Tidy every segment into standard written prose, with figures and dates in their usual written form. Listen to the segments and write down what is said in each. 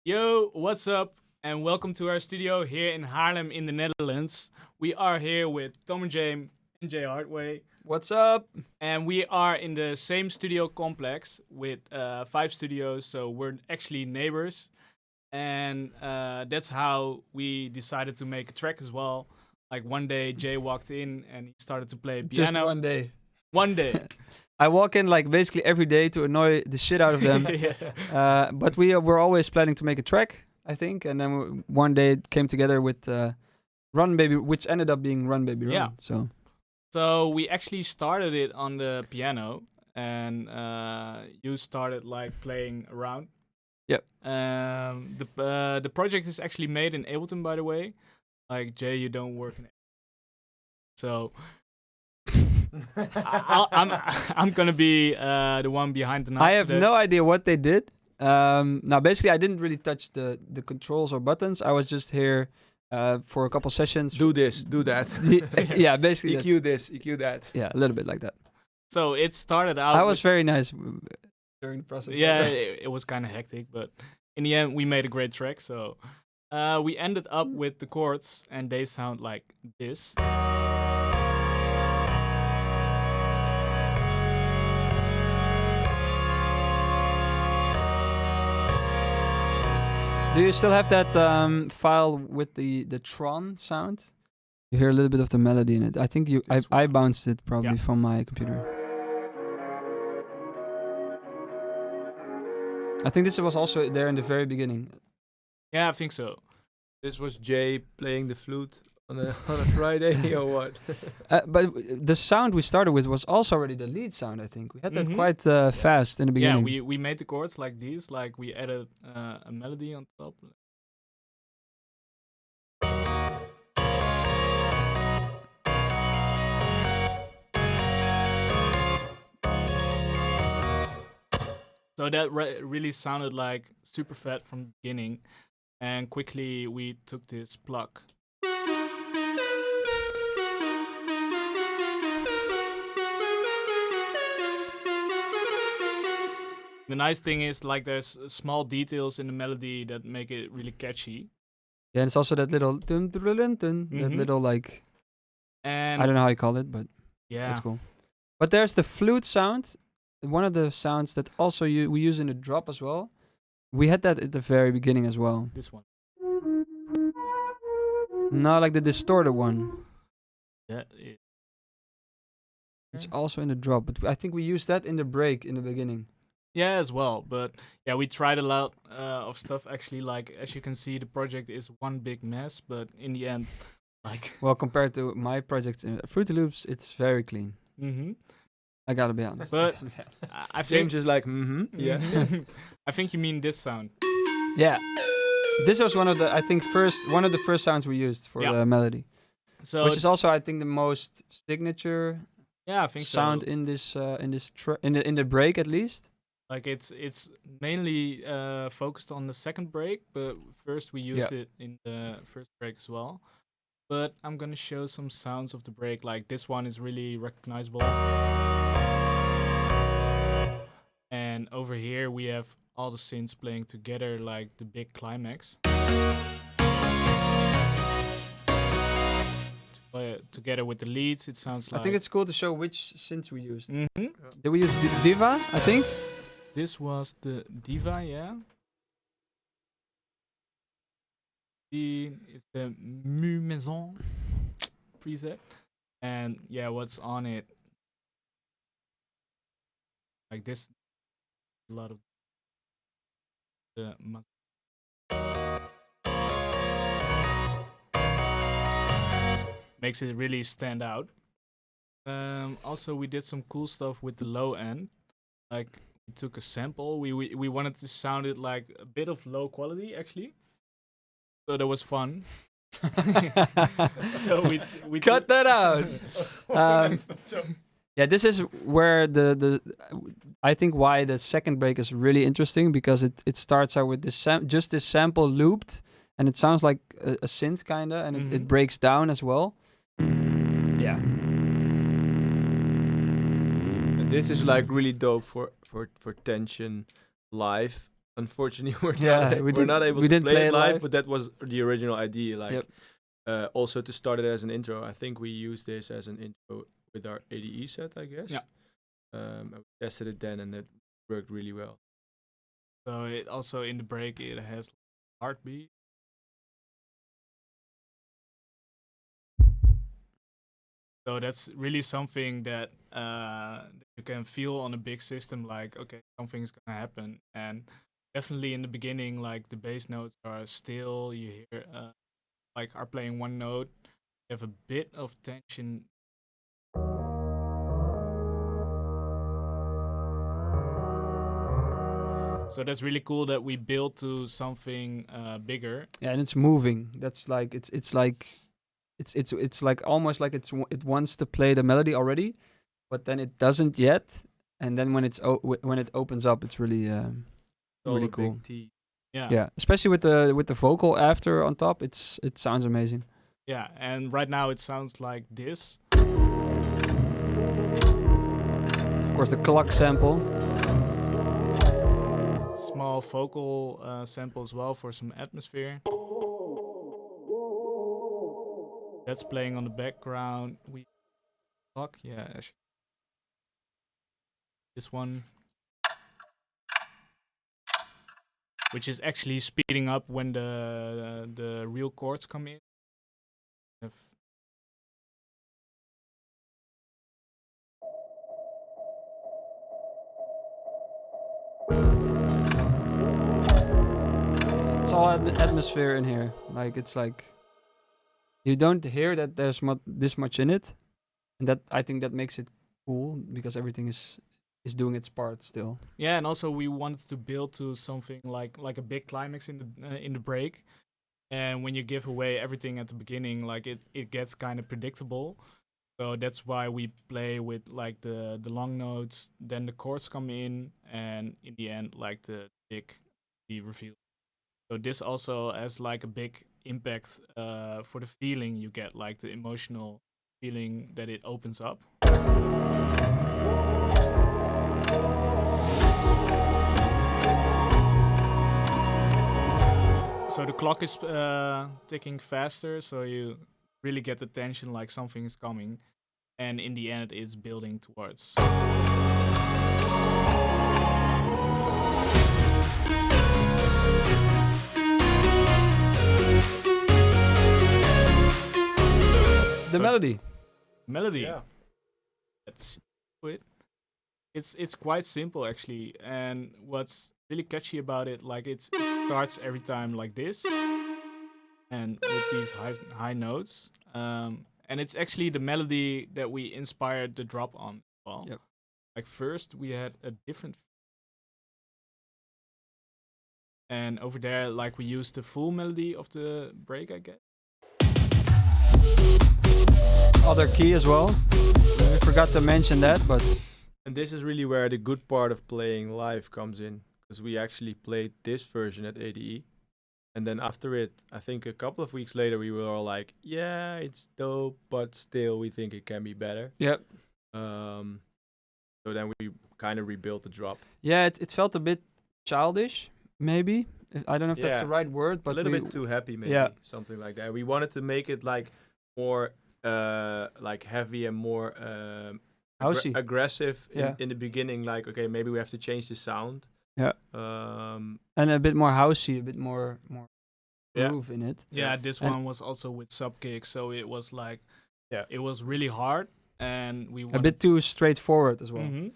Yo, what's up? And welcome to our studio here in Haarlem in the Netherlands. We are here with Tom Jame and Jay Hardway, What's up? and we are in the same studio complex with 5 studios, so we're actually neighbors. And that's how we decided to make a track as well. Like one day, Jay walked in and he started to play piano. Just one day. One day. I walk in like basically every day to annoy the shit out of them. Yeah. But we're always planning to make a track, I think. And then one day it came together with Run Baby, which ended up being Run Baby Run. Yeah. So So we actually started it on the piano, and you started like playing around. Yep. The project is actually made in Ableton, by the way. Like Jay, you don't work in Ableton, so I'm gonna be the one behind the knobs. I have today. no idea what they did. Now, basically, I didn't really touch the controls or buttons. I was just here for a couple sessions. Do this, do that. Yeah, basically. EQ this, EQ that. Yeah, a little bit like that. So it started out. I was very nice during the process. Yeah, it was kind of hectic, but in the end, we made a great track. So we ended up with the chords, and they sound like this. Do you still have that file with the Tron sound? You hear a little bit of the melody in it. I think This I one. bounced it probably Yeah. from my computer. I think this was also there in the very beginning. Yeah, I think so. This was Jay playing the flute on a Friday or what? But the sound we started with was also already the lead sound, I think. We had that Mhm. quite fast in the Yeah, beginning. we made the chords like these, like we added a melody on top. So that really sounded like super fat from the beginning, and quickly we took this pluck. The nice thing is like there's small details in the melody that make it really catchy. Yeah, and it's also that little dun, dun, dun, dun, dun, that Mhm. little like And I don't know how you call it, but yeah, that's cool. But there's the flute sound, one of the sounds that also we use in the drop as well. We had that at the very beginning as well. this one. No, like the distorted one. That is. It's also in the drop, but I think we used that in the break in the beginning. Yeah, as well. But yeah, we tried a lot of stuff actually. Like as you can see, the project is one big mess. But in the end, like, Well, compared to my projects in Fruity Loops, it's very clean. I gotta be honest. but I think James is like, yeah. I think you mean this sound. Yeah, this was one of the one of the first sounds we used for Yeah. the melody, So which is also I think the most signature yeah, I think sound so. in this in the break at least. Like it's mainly focused on the second break, but first we use it in the first break as well. But I'm gonna show some sounds of the break. Like this one is really recognizable. And over here we have all the synths playing together, like the big climax. Together with the leads, it sounds like. I think it's cool to show which synths we used. Mhm. Did we use Diva? I think. This was the Diva, yeah. It's the Mu Maison preset. And yeah, what's on it? Like this, a lot of the makes it really stand out. Also, we did some cool stuff with the low end. Like we took a sample. We wanted to sound it like a bit of low quality actually. So that was fun. So we Cut that out. Yeah, this is where the I think why the second break is really interesting because it starts out with this just this sample looped and it sounds like a synth kinda and it breaks down as well. Yeah. And this is like really dope for tension live. unfortunately, we're Yeah, not able we to didn't play play it it live, live. but that was the original idea. Like, Yep. also to start it as an intro. I think we used this as an intro with our ADE set, I guess. Yeah. And we tested it then, and it worked really well. So it also in the break it has heartbeat. So that's really something that you can feel on a big system. Like, okay, something's gonna happen, and definitely in the beginning, like the bass notes are still. You hear like are playing one note. You have a bit of tension. So that's really cool that we built to something bigger. Yeah, and it's moving. That's like it's like it's like almost like it wants to play the melody already, but then it doesn't yet. And then when when it opens up, it's really All really a cool. big T. Yeah, especially with the vocal after on top, it sounds amazing. Yeah, and right now it sounds like this. Of course, the clock sample. Small vocal sample as well for some atmosphere. That's playing on the background. We clock, yeah. This one, which is actually speeding up when the real chords come in. It's all atmosphere in here. Like it's like you don't hear that there's this much in it, and that I think that makes it cool because everything is doing its part still. Yeah, and also we wanted to build to something like a big climax in the break, and when you give away everything at the beginning, like it gets kind of predictable. So that's why we play with like the long notes, then the chords come in, and in the end, like the big reveal. So this also has like a big impact for the feeling you get, like the emotional feeling that it opens up. So the clock is ticking faster, so you really get the tension like something is coming, and in the end it's building towards. The melody. Melody. Yeah. Let's do it. It's quite simple actually, and what's really catchy about it, like it starts every time like this, and with these high notes, and it's actually the melody that we inspired the drop on. Well, Yep. like first we had a different, and over there like we used the full melody of the break, I guess. Other key as well. We forgot to mention that, but And this is really where the good part of playing live comes in, because we actually played this version at ADE, and then after it, I think a couple of weeks later, we were all like, "Yeah, it's dope, but still, we think it can be better." yep. So then we kind of rebuilt the drop. Yeah, it felt a bit childish, maybe. I don't know if that's Yeah. the right word, but a little bit too happy, maybe. Yeah. Something like that. We wanted to make it like more like heavy and more housey. aggressive Yeah. in the beginning. Like, okay, maybe we have to change the sound. Yeah. And a bit more housey, a bit more Yeah. groove in it. Yeah, this And- one was also with sub kick, so it was like, Yeah. it was really hard, and we A wanted bit too straightforward as well. Mhm.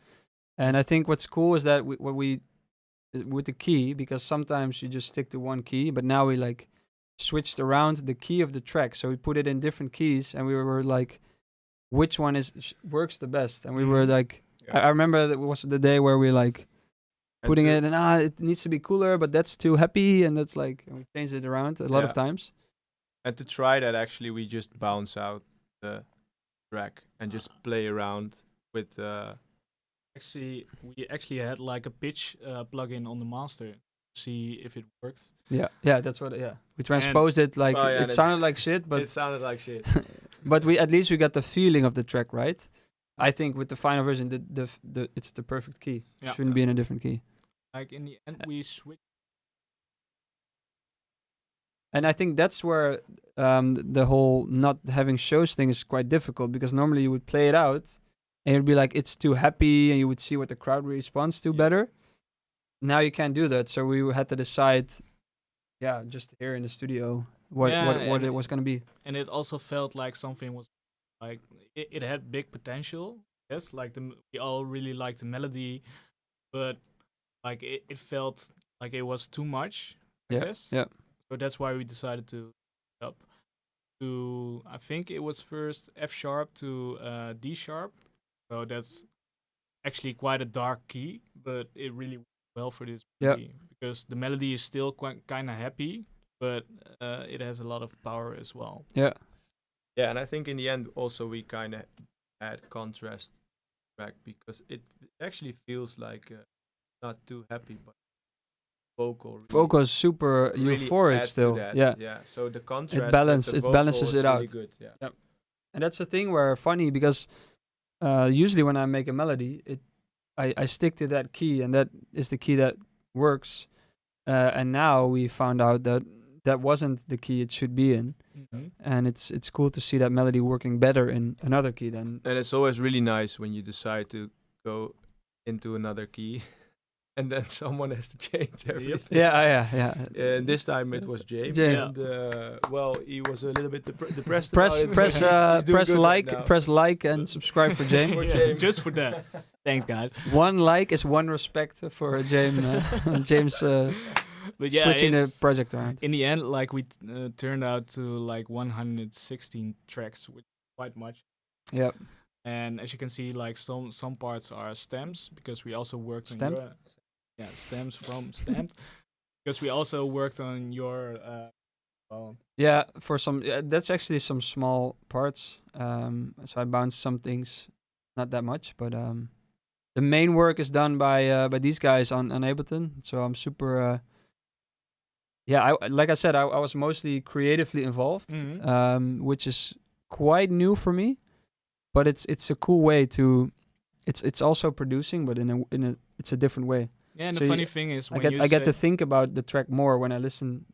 And I think what's cool is that what we with the key, because sometimes you just stick to one key, but now we like switched around the key of the track, so we put it in different keys, and we were like, which one works the best? And we were like, Yeah. I remember that was the day where we like And putting to- it, and it needs to be cooler, but that's too happy, and that's like, and we changed it around a lot of Yeah. times. And to try that, actually, we just bounce out the track and just play around with. We actually had like a pitch plugin on the master to see if it worked. Yeah, that's what. Yeah, we transposed it like Oh, yeah, it that- sounded like shit, but it sounded like shit. but we at least we got the feeling of the track right. I think with the final version, the it's the perfect key. Yeah. Shouldn't be in a different key. Like in the end, we switched And I think that's where the whole not having shows thing is quite difficult, because normally you would play it out and you'd be like, it's too happy, and you would see what the crowd responds to better. Now you can't do that, so we had to decide, just here in the studio what it was gonna be. And it also felt like something was like it had big potential. Yes, like we all really liked the melody, but like it felt like it was too much. I guess. Yeah. So that's why we decided to up to, I think it was first F sharp to D sharp. So that's actually quite a dark key, but it really worked well for this melody, because the melody is still kind of happy, but it has a lot of power as well. Yeah, and I think in the end also we kind of add contrast back, because it actually feels like not too happy, but vocal is super really euphoric adds still. to that. Yeah. So the contrast, It with the balances vocal it is out. really good. Yeah. And that's the thing where funny, because usually when I make a melody, I stick to that key, and that is the key that works. And now we found out that that wasn't the key it should be in, and it's cool to see that melody working better in another key than. And it's always really nice when you decide to go into another key, and then someone has to change everything. Yeah. And this time it was James. James. And well, he was a little bit depressed. Press about it, but he's doing good right now. press like and subscribe for James. Yeah, just for that. Thanks, guys. One like is one respect for James. James But yeah, switching the project around. in the end, like we turned out to like 116 tracks, which is quite much. Yep. And as you can see, like some parts are stems, because we also worked Stems? on your, stems from stamped, because we also worked on your Yeah, for some, that's actually some small parts. So I bounced some things, not that much, but the main work is done by these guys on Ableton. So I'm super. Like I said, I was mostly creatively involved, which is quite new for me. But it's a cool way to. It's also producing, but in a it's a different way. Yeah, and So the funny thing is, when I get to think about the track more when I listen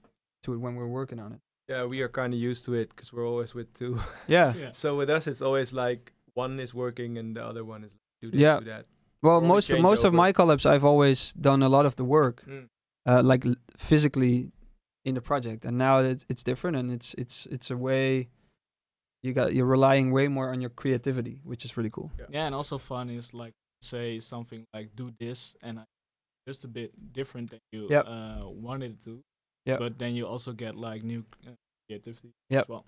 to it when we're working on it. Yeah, we are kind of used to it because we're always with two. Yeah. So with us, it's always like one is working and the other one is like, do this, do that. Well, Or we most change of over. my collabs, I've always done a lot of the work, like physically in the project, and now it's different, and it's a way you're relying way more on your creativity, which is really cool. Yeah, and also fun is like say something like do this, and just a bit different than you wanted it to. Yeah. But then you also get like new creativity Yep. as well.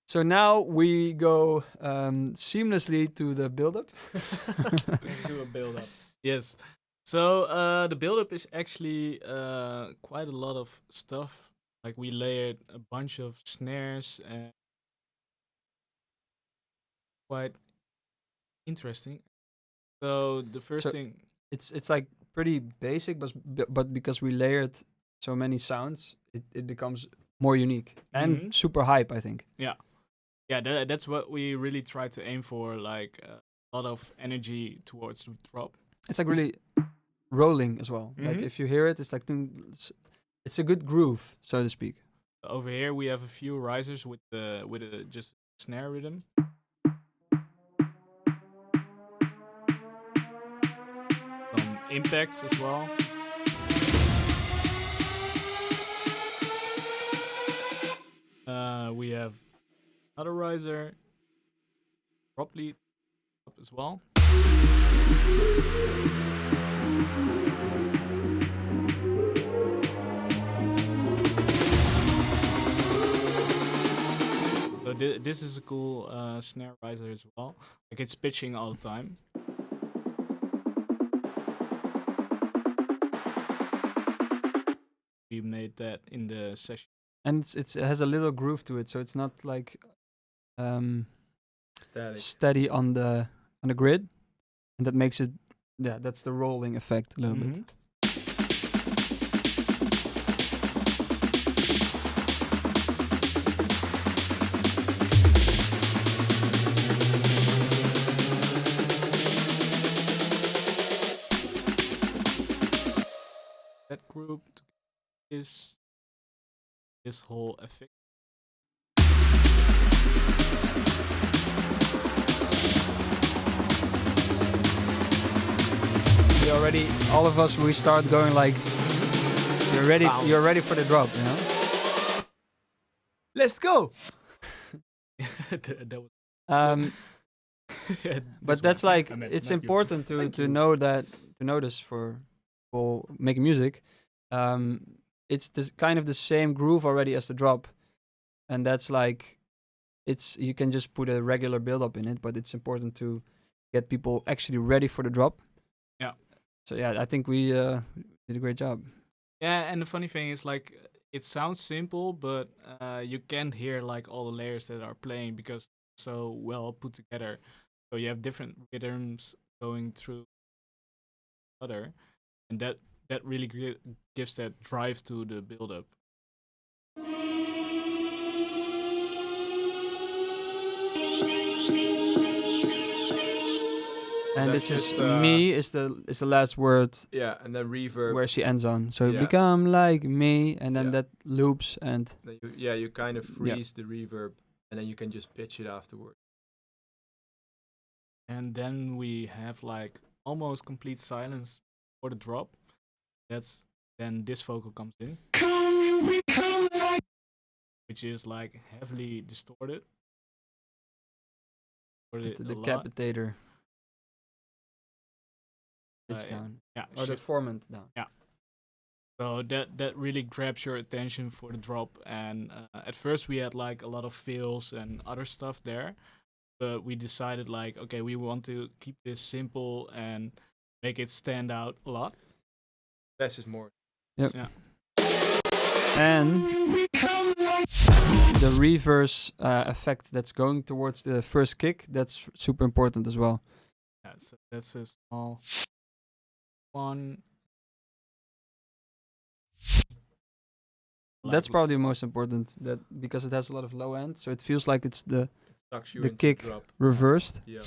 So now we go seamlessly to the build-up. Let's do a build up. Yes. So the build up is actually quite a lot of stuff. Like we layered a bunch of snares and quite interesting. So the first thing, It's like pretty basic, but because we layered so many sounds, it becomes more unique and super hype, I think. yeah, that's what we really try to aim for. Like a lot of energy towards the drop. It's like really rolling as well. Like if you hear it, it's like it's a good groove, so to speak. Over here we have a few risers with a just snare rhythm. Some impacts as well. We have another riser, properly up as well. So this is a cool snare riser as well. Like it's pitching all the time. We made that in the session. And it has a little groove to it, so it's not like Static. steady on the grid, and that makes it that's the rolling effect a little bit. That group is this whole effect. We already, all of us, we start going like, Bounce. you're ready for the drop, you know? Let's go. That was But this that's one. like, I meant it's not you. important Thank to you. know that, to notice for people making music. It's this kind of the same groove already as the drop. And that's like, you can just put a regular build up in it, but it's important to get people actually ready for the drop. Yeah. So yeah, I think we did a great job. Yeah, and the funny thing is, like, it sounds simple, but you can't hear like all the layers that are playing because it's so well put together. So you have different rhythms going through each other, and that really gives that drive to the build up. And That's this is just, me is the last word Yeah, and then reverb. where she ends on. So Yeah. become like me, and then Yeah. that loops and Then you kind of freeze the reverb, and then you can just pitch it afterward. And then we have like almost complete silence for the drop. Then this vocal comes in, which is like heavily distorted. the A lot. decapitator. It's Yeah. down. Yeah, Or the shift. formant down. So that really grabs your attention for the drop. And at first we had like a lot of fills and other stuff there, but we decided like, okay, we want to keep this simple and make it stand out a lot. Less is more. Yep. Yeah. And the reverse effect that's going towards the first kick, that's super important as well. Yeah, so that's a small one. That's Like- probably the most important, that because it has a lot of low end, so it feels like it's the It sucks you The into kick. drop. reversed. Yeah.